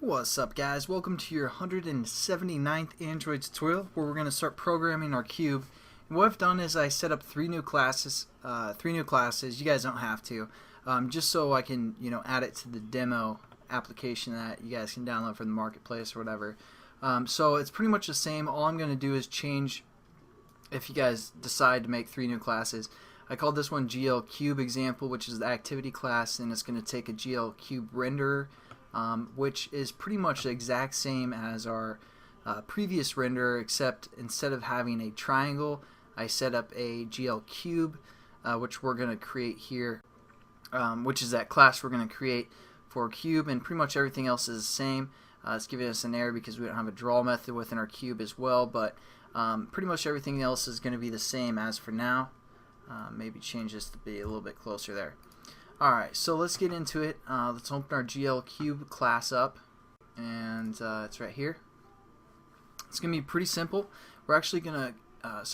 What's up, guys? Welcome to your 179th Android tutorial where we're going to start programming our cube. And what I've done is I set up three new classes. You guys don't have to, just so I can add it to the demo application that you guys can download from the marketplace or whatever. So it's pretty much the same. All I'm going to do is change, if you guys decide to make three new classes. I called this one GL Cube Example, which is the activity class, and it's going to take a GL Cube renderer. Which is pretty much the exact same as our previous renderer, except instead of having a triangle, I set up a GL cube, which we're going to create here, which is that class we're going to create for cube, and pretty much everything else is the same. It's giving us an error because we don't have a draw method within our cube as well, but pretty much everything else is going to be the same as for now. Maybe change this to be a little bit closer there. Alright, so let's get into it. Let's open our GL Cube class up, and it's right here. It's going to be pretty simple. We're actually going to,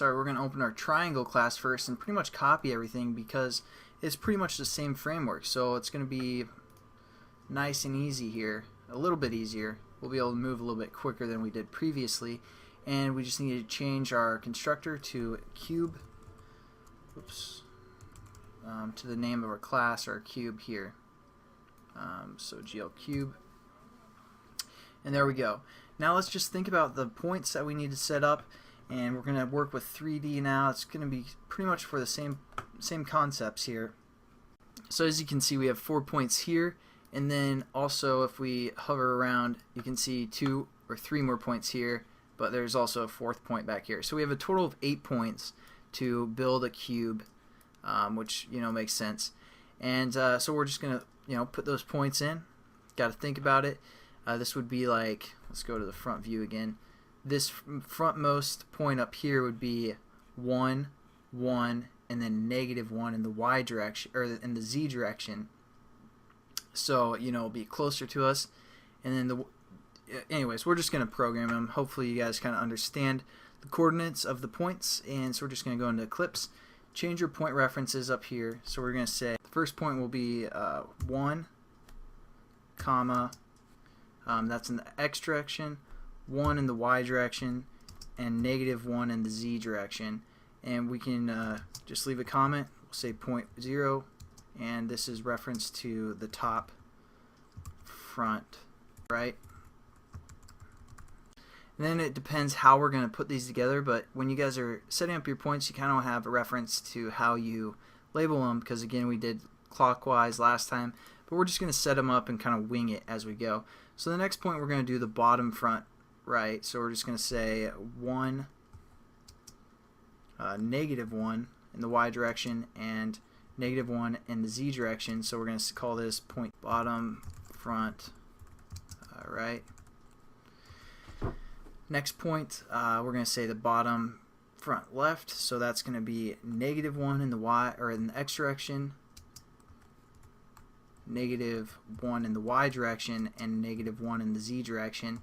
we're going to open our triangle class first and pretty much copy everything because it's pretty much the same framework. So it's going to be nice and easy here, a little bit easier. We'll be able to move a little bit quicker than we did previously, and we just need to change our constructor to cube. Oops. To the name of our class or our cube here. So GL cube, and there we go. Now let's just think about the points that we need to set up, and we're going to work with 3D now. It's going to be pretty much for the same concepts here. So as you can see, we have 4 points here, and then also if we hover around, you can see 2 or 3 more points here, but there's also a 4th point back here. So we have a total of 8 points to build a cube. Which makes sense, and so we're just gonna put those points in. Got to think about it. This would be like, let's go to the front view again. This frontmost point up here would be 1, 1, and then -1 in the y direction or in the z direction. So it'll be closer to us, and then anyways, we're just gonna program them. Hopefully, you guys kind of understand the coordinates of the points, and so we're just gonna go into Eclipse. Change your point references up here. So we're going to say the first point will be 1, comma, that's in the x direction, 1 in the y direction, and -1 in the z direction. And we can just leave a comment. We'll say 0, and this is reference to the top front, right? And then it depends how we're going to put these together, but when you guys are setting up your points, you kind of have a reference to how you label them, because again, we did clockwise last time, but we're just going to set them up and kind of wing it as we go. So the next point, we're going to do the bottom front right, so we're just going to say 1, -1 in the y direction, and -1 in the z direction, so we're going to call this point bottom front right. Next point, we're going to say the bottom front left, so that's going to be -1 in the y or in the x direction, -1 in the y direction, and -1 in the z direction.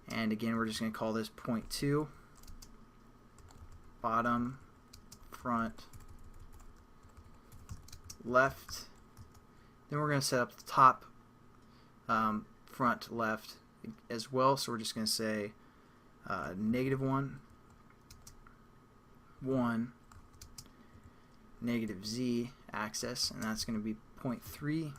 And again, we're just going to call this point 2, bottom front left. Then we're going to set up the top front left as well, so we're just going to say -1, 1, -z axis, and that's going to be 0.3.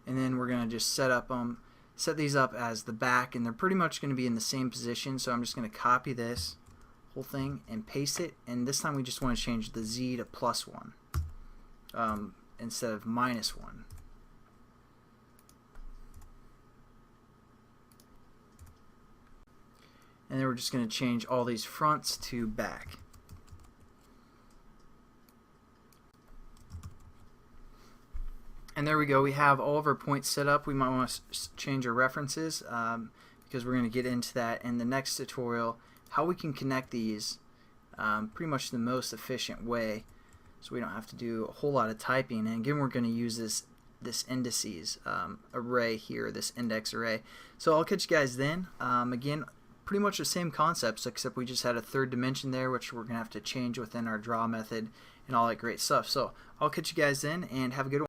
And then we're going to just set these up as the back, and they're pretty much going to be in the same position. So I'm just going to copy this whole thing and paste it, and this time we just want to change the z to +1 instead of -1. And then we're just going to change all these fronts to back. And there we go. We have all of our points set up. We might want to change our references because we're going to get into that in the next tutorial, how we can connect these pretty much the most efficient way, so we don't have to do a whole lot of typing. And again, we're going to use this indices array here, this index array. So I'll catch you guys then. Again, pretty much the same concepts, except we just had a third dimension there, which we're going to have to change within our draw method and all that great stuff. So I'll catch you guys then, and have a good one.